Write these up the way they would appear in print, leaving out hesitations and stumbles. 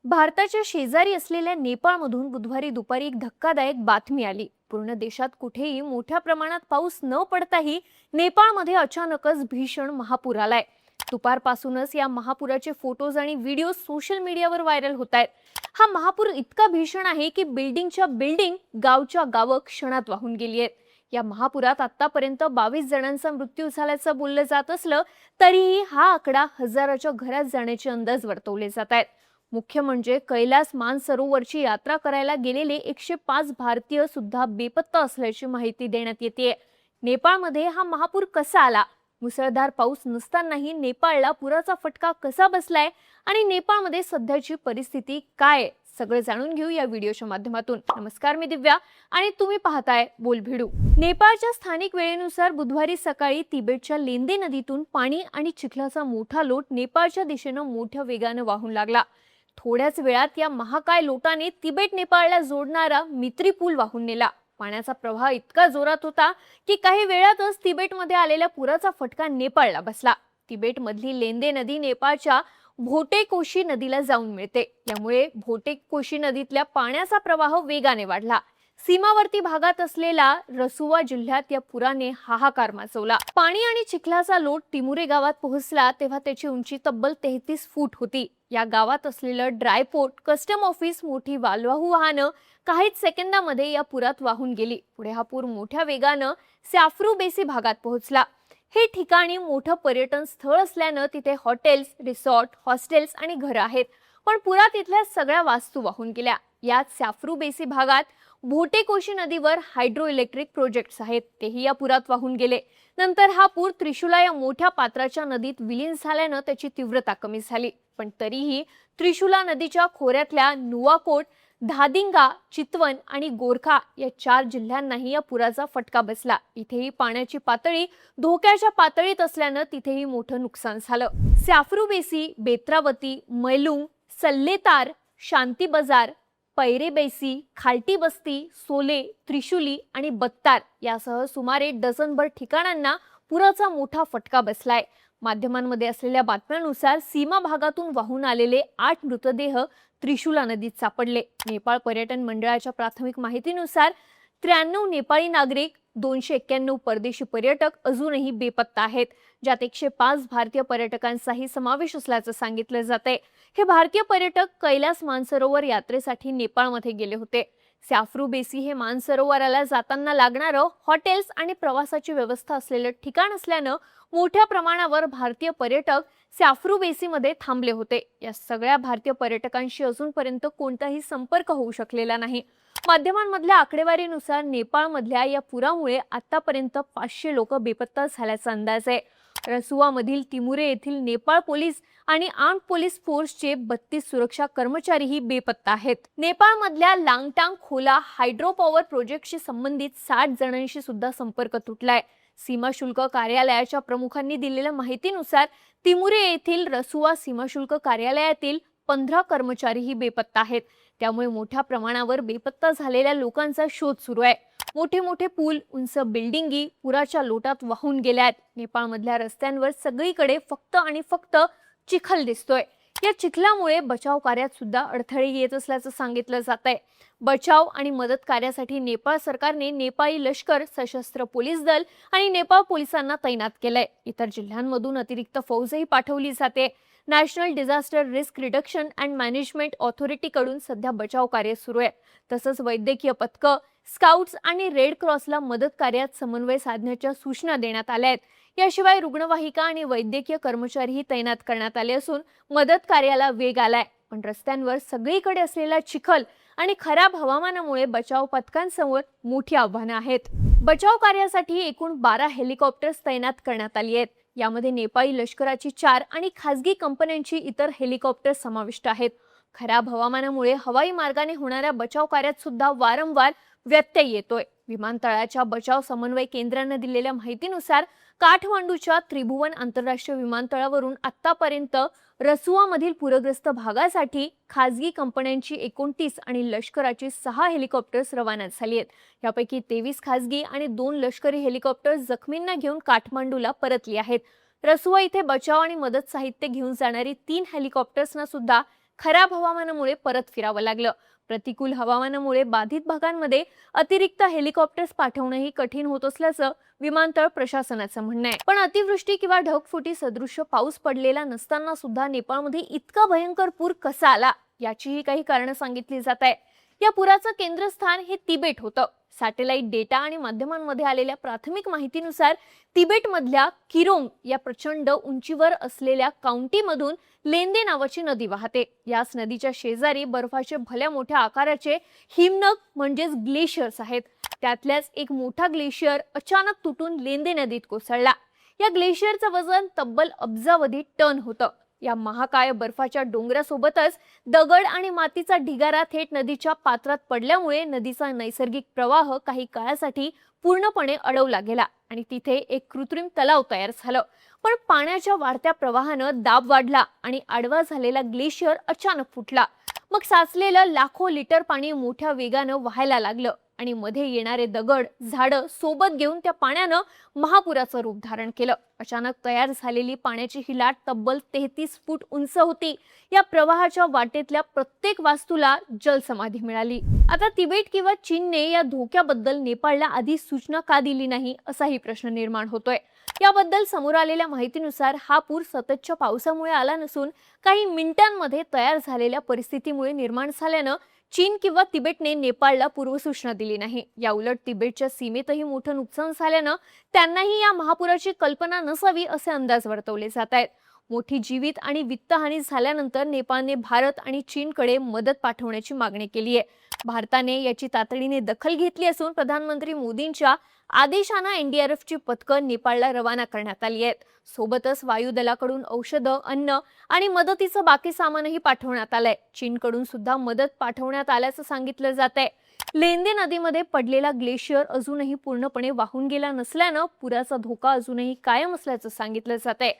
भारताच्या शेजारी असलेल्या नेपाळमधून बुधवारी दुपारी एक धक्कादायक बातमी आली। पूर्ण देशात कुठेही मोठ्या प्रमाणात पाऊस न पडताही नेपाळमध्ये अचानकच भीषण महापूर आलाय। दुपारपासूनच या महापुराचे फोटोज आणि व्हिडिओ सोशल मीडियावर व्हायरल होत आहेत। हा महापूर इतका भीषण आहे की बिल्डिंगच्या बिल्डिंग, गावच्या गावं क्षणात वाहून गेली आहेत। या महापुरात आतापर्यंत 22 जणांचा मृत्यू झाल्याचं बोललं जात असलं तरीही हा आकडा हजाराच्या घरात जाण्याचे अंदाज वर्तवले जात आहेत। मुख्य म्हणजे कैलास मानसरोवरची यात्रा करायला गेलेले 105 भारतीय सुद्धा बेपत्ता असल्याची माहिती देण्यात येते। नेपाळमध्ये हा महापूर कसा आला, मुसळधार पाऊस नसतानाही नेपाळला पुराचा फटका कसा बसलाय आणि नेपाळमध्ये सध्याची परिस्थिती काय, सगळं जाणून घेऊ या व्हिडिओच्या माध्यमातून। नमस्कार, मी दिव्या आणि तुम्ही पाहताय बोलभिडू। नेपाळच्या स्थानिक वेळेनुसार बुधवारी सकाळी तिबेटच्या लेंदे नदीतून पाणी आणि चिखलाचा मोठा लोट नेपाळच्या दिशेने मोठ्या वेगाने वाहून लागला। थोड्याच वेळात या महाकाय लोटाने तिबेट नेपाळला जोडणारा मित्री पूल वाहून नेला। पाण्याचा प्रवाह इतका जोरात होता की काही वेळातच तिबेटमध्ये आलेल्या पुराचा फटका नेपाळला बसला। तिबेटमधली लेंदे नदी नेपाळच्या भोटेकोशी नदीला जाऊन मिळते। यामुळे भोटेकोशी नदीतल्या पाण्याचा प्रवाह वेगाने वाढला। सीमावर्ती भागात असलेला रसुवा जिल्ह्यात या पुराने हाहाकार माजवला। पाणी आणि चिखलाचा लोट टिमुरे गावात पोहोचला तेव्हा त्याची उंची तब्बल 33 फूट होती। या गावात असलेलं ड्रायपोर्ट, कस्टम ऑफिस, मोठी मालवाहू वाहनं काहीच सेकंदामध्ये या पुरात वाहून गेली। पुढे हा पूर मोठ्या वेगानं सॅफ्रू बेसी भागात पोहोचला। हे ठिकाणी मोठं पर्यटन स्थळ असल्यानं तिथे हॉटेल्स, रिसॉर्ट, हॉस्टेल्स आणि घरं आहेत। पण पुरात इथल्या सगळ्या वास्तू वाहून गेल्या। यात सॅफ्रू बेसी भागात भोटेकोशी नदीवर हायड्रो इलेक्ट्रिक प्रोजेक्ट्स आहेत, तेही या पुरात वाहून गेले। नंतर हा पूर त्रिशूला या मोठ्या पात्राच्या नदीत विलीन झाल्यानं त्याची तीव्रता कमी झाली। पण तरीही त्रिशूला नदीच्या खोऱ्यातल्या नुवाकोट, धादिंगा, चितवन आणि गोरखा या 4 जिल्ह्यांनाही या पुराचा फटका बसला। इथेही पाण्याची पातळी धोक्याच्या पातळीत असल्यानं तिथेही मोठं नुकसान झालं। सॅफ्रू बेसी, बेत्रावती, मैलुंग, सल्लेतार, शांती बाजार, पैरेबैसी, खालटी बस्ती, सोले, त्रिशुली आणि बत्तार यासह सुमारे डझनभर ठिकाणांना पुराचा मोठा फटका बसलाय। माध्यमांमध्ये असलेल्या बातम्यांनुसार सीमा भागातून वाहून आलेले 8 मृतदेह त्रिशूला नदीत सापडले। नेपाळ पर्यटन मंडळाच्या प्राथमिक माहितीनुसार 93 नेपाळी नागरिक, 291 परदेशी पर्यटक अजूनही बेपत्ता आहेत, ज्यात 105 भारतीय पर्यटकांचाही समावेश असल्याचं सांगितलं जातंय। हे भारतीय पर्यटक कैलास मानसरोवर यात्रेसाठी नेपाळमध्ये गेले होते। सॅफ्रू बेसी हे मानसरोवराला जाताना लागणारं हॉटेल्स आणि प्रवासाची व्यवस्था असलेलं ठिकाण असल्यानं मोठ्या प्रमाणावर भारतीय पर्यटक सॅफ्रू बेसीमध्ये थांबले होते। या सगळ्या भारतीय पर्यटकांशी अजूनपर्यंत कोणताही संपर्क होऊ शकलेला नाही। माध्यमांमधल्या आकडेवारीनुसार नेपाळमधल्या या पुरामुळे आतापर्यंत 500 लोक बेपत्ता झाल्याचा अंदाज आहे। रसुवामधील टिमुरे येथील नेपाळ पोलीस आणि आर्म्ड पोलीस फोर्सचे 32 सुरक्षा कर्मचारीही बेपत्ता आहेत। नेपाळमधल्या लांगटांग खोला हायड्रो पॉवर प्रोजेक्टशी संबंधित 60 जणांशी सुद्धा संपर्क तुटलाय। सीमा शुल्क कार्यालयाच्या प्रमुखांनी दिलेल्या माहितीनुसार तिमुरे येथील रसुवा सीमा शुल्क कार्यालयातील 15 कर्मचारीही बेपत्ता आहेत। त्यामुळे मोठ्या प्रमाणावर बेपत्ता झालेल्या लोकांचा शोध सुरू आहे। मोठे मोठे पूल, उंच बिल्डिंगी पुराच्या लोटात वाहून गेल्या आहेत। नेपाळमधल्या रस्त्यांवर सगळीकडे फक्त आणि फक्त चिखल दिसतोय। या चिखलामुळे बचाव कार्यात सुद्धा अडथळे येत असल्याचं सांगितलं जातंय। बचाव आणि मदत कार्यासाठी नेपाळ सरकारने नेपाळी लष्कर, सशस्त्र पोलीस दल आणि नेपाळ पोलिसांना तैनात केलंय। इतर जिल्ह्यांमधून अतिरिक्त फौजही पाठवली जाते। National disaster risk reduction and management ऑथॉरिटीकडून सध्या बचाव कार्य सुरू आहे। तसंच वैद्यकीय पथकं, स्काउट्स आणि रेड क्रॉसला मदत कार्यात समन्वय साधण्याच्या सूचना देण्यात आल्या आहेत। याशिवाय रुग्णवाहिका आणि वैद्यकीय कर्मचारीही तैनात करण्यात आले असून मदत कार्याला वेग आलाय। पण रस्त्यांवर सगळीकडे असलेला चिखल आणि खराब हवामानामुळे बचाव पथकांसमोर मोठी आव्हानं आहेत। बचाव कार्यासाठी एकूण 12 हेलिकॉप्टर्स तैनात करण्यात आली आहेत। यामध्ये नेपाळी लष्कराची 4 आणि खासगी कंपन्यांची इतर हेलिकॉप्टर्स समाविष्ट आहेत। खराब हवामानामुळे हवाई मार्गाने होणाऱ्या बचाव कार्यात सुद्धा वारंवार व्यत्यय येतोय। विमानतळाच्या बचाव समन्वय केंद्राने दिलेल्या माहितीनुसार काठमांडूच्या त्रिभुवन आंतरराष्ट्रीय विमानतळावरून आतापर्यंत रसुवामधील पूरग्रस्त भागासाठी खासगी कंपन्यांची 29 आणि लष्कराची 6 हेलिकॉप्टर्स रवाना झाली आहेत। यापैकी 23 खासगी आणि 2 लष्करी हेलिकॉप्टर्स जखमींना घेऊन काठमांडूला परतली आहेत। रसुवा इथे बचाव आणि मदत साहित्य घेऊन जाणारी 3 हेलिकॉप्टर्सना सुद्धा खराब हवामानामुळे परत फिरावं लागलं. प्रतिकूल हवामानामुळे बाधित भागांमध्ये अतिरिक्त हेलिकॉप्टर्स पाठवणंही कठीण होत असल्याचं विमानतळ प्रशासनाचं म्हणणं आहे. पण अतिवृष्टी किंवा ढगफुटी सदृश्य पाऊस पडलेला नसताना सुद्धा नेपाळमध्ये इतका भयंकर पूर कसा आला याचीही काही कारणं सांगितली जात आहे. या पुराचं केंद्रस्थान हे तिबेट होतं. सॅटेलाइट डेटा आणि माध्यमांमध्ये आलेल्या प्राथमिक माहितीनुसार तिबेटमधल्या किरोंग या प्रचंड उंचीवर असलेल्या काउंटीमधून लेंदे नावाची नदी वाहते. याच नदीच्या शेजारी बर्फाचे भल्या मोठ्या आकाराचे हिमनग म्हणजेच ग्लेशियर्स आहेत. त्यातल्याच एक मोठा ग्लेशियर अचानक तुटून लेंदे नदीत कोसळला. या ग्लेशियरचं वजन तब्बल अब्जावधी टन होतं. या महाकाय बर्फाच्या डोंगरासोबतच दगड आणि मातीचा ढिगारा थेट नदीच्या पात्रात पडल्यामुळे नदीचा नैसर्गिक प्रवाह काही काळासाठी पूर्णपणे अडवला गेला आणि तिथे एक कृत्रिम तलाव तयार झालं. पण पाण्याच्या वाढत्या प्रवाहानं दाब वाढला आणि आडवा झालेला ग्लेशियर अचानक फुटला. मग साचलेलं लाखो लिटर पाणी मोठ्या वेगानं वाहायला लागलं आणि मध्ये येणारे दगड, झाडं सोबत घेऊन त्या पाण्यानं महापुराचं रूप धारण केलं. अचानक तयार झालेली पाण्याची ही लाट तब्बल 33 फूट उंच होती. या प्रवाहाच्या वाटेतल्या प्रत्येक वास्तूला जलसमाधी मिळाली. आता तिबेट किंवा चीनने या धोक्याबद्दल नेपाळला आधी सूचना का दिली नाही असाही प्रश्न निर्माण होतोय. याबद्दल समोर आलेल्या माहितीनुसार हा पूर सततच्या पावसामुळे आला नसून काही मिनिटांमध्ये तयार झालेल्या परिस्थितीमुळे निर्माण झाल्यानं चीन किंवा तिबेटने नेपाळला पूर्वसूचना दिली नाही. या उलट तिबेटच्या सीमेतही मोठं नुकसान झाल्यानं त्यांनाही या महापुराची कल्पना नसावी असे अंदाज वर्तवले जात आहेत. मोठी जीवित आणि वित्तहानी झाल्यानंतर नेपाळने भारत आणि चीनकडे मदत पाठवण्याची मागणी केली आहे. भारताने याची तातडीने दखल घेतली असून प्रधानमंत्री मोदींच्या आदेशानं एनडीआरएफची पथकं नेपाळला रवाना करण्यात आली आहेत. सोबतच वायुदलाकडून औषधं, अन्न आणि मदतीचं बाकी सामानही पाठवण्यात आलंय. चीनकडून सुद्धा मदत पाठवण्यात आल्याचं सांगितलं जात आहे. लेंदे नदीमध्ये पडलेला ग्लेशियर अजूनही पूर्णपणे वाहून गेला नसल्यानं पुराचा धोका अजूनही कायम असल्याचं सांगितलं जात आहे.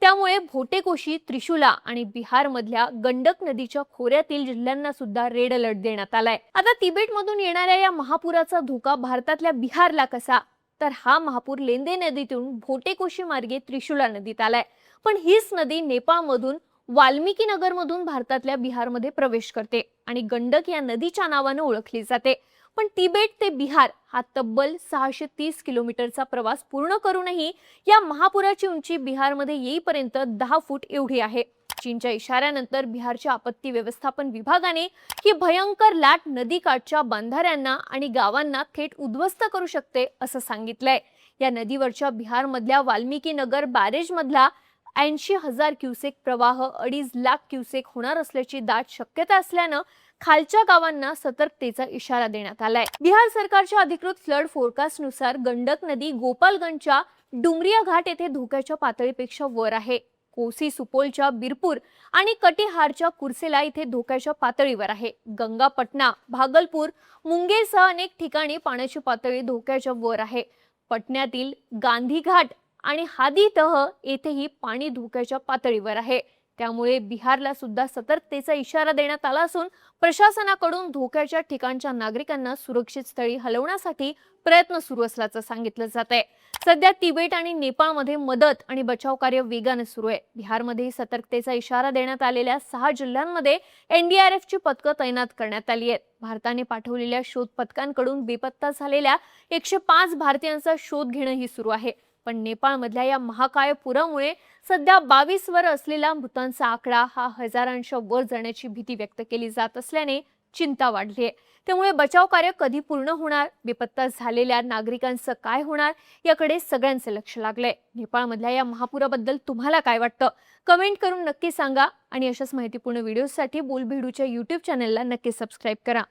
त्यामुळे भोटेकोशी, त्रिशूला आणि बिहारमधल्या गंडक नदीच्या खोऱ्यातील जिल्ह्यांना सुद्धा रेड अलर्ट देण्यात आलाय. आता तिबेटमधून येणाऱ्या या महापुराचा धोका भारतातल्या बिहारला कसा? तर हा महापूर लेंदे नदीतून भोटेकोशी मार्गे त्रिशूला नदीत आलाय. पण हीच नदी नेपाळमधून वाल्मिकी नगरमधून भारतातल्या बिहारमध्ये प्रवेश करते आणि गंडक या नदीच्या नावानं ओळखली जाते. पण तिबेट ते बिहार हा तब्बल 630 किलोमीटरचा प्रवास पूर्ण करूनही या महापुराची उंची बिहारमध्ये येईपर्यंत 10 फूट एवढी आहे. चीनच्या इशाऱ्यानंतर बिहारच्या आपत्ती व्यवस्थापन विभागाने ही भयंकर लाट नदीकाठच्या बांधाऱ्यांना आणि गावांना थेट उद्ध्वस्त करू शकते असं सांगितलंय. या नदीवरच्या बिहारमधल्या वाल्मिकी नगर बॅरेजमधला 80,000 क्युसेक प्रवाह 2.5 लाख क्युसेक होणार असल्याची दाट शक्यता असल्यानं खालच्या गावांना सतर्कतेचा इशारा देण्यात आलाय. बिहार सरकारच्या अधिकृत फ्लड फोरकास्टनुसार गंडक नदी गोपालगंजच्या डुमरिया घाट येथे धोक्याच्या पातळीपेक्षा वर आहे. कोसी सुपोलच्या बिरपूर आणि कटिहारच्या कुर्सेला इथे धोक्याच्या पातळीवर आहे. गंगा पटना, भागलपूर, मुंगेरसह अनेक ठिकाणी पाण्याची पातळी धोक्याच्या वर आहे. पटण्यातील गांधी घाट आणि हादीतह येथेही पाणी धोक्याच्या पातळीवर आहे. त्यामुळे बिहारला सुद्धा सतर्कतेचा इशारा देण्यात आला असून प्रशासनाकडून धोक्याच्या ठिकाणच्या नागरिकांना सुरक्षित स्थळी हलवण्यासाठी प्रयत्न सुरू असल्याचं सांगितलं जात आहे. सध्या तिबेट आणि नेपाळमध्ये मदत आणि बचाव कार्य वेगाने सुरू आहे. बिहारमध्ये सतर्कतेचा इशारा देण्यात आलेल्या 6 जिल्ह्यांमध्ये एनडीआरएफची पथकं तैनात करण्यात आली आहेत. भारताने पाठवलेल्या शोध पथकांकडून बेपत्ता झालेल्या 105 भारतीयांचा शोध घेणंही सुरू आहे. पण नेपाळमधल्या या महाकाय पुरामुळे सध्या 22 वर असलेला मृतांचा आकडा हा हजारांच्या वर जाण्याची भीती व्यक्त केली जात असल्याने चिंता वाढली आहे. त्यामुळे बचाव कार्य कधी पूर्ण होणार, बेपत्ता झालेल्या नागरिकांचं काय होणार याकडे सगळ्यांचे लक्ष लागलंय. नेपाळमधल्या या महापुराबद्दल तुम्हाला काय वाटतं? कमेंट करून नक्की सांगा आणि अशाच माहितीपूर्ण व्हिडिओसाठी बोलबिडूच्या YouTube चॅनलला नक्की सबस्क्राईब करा.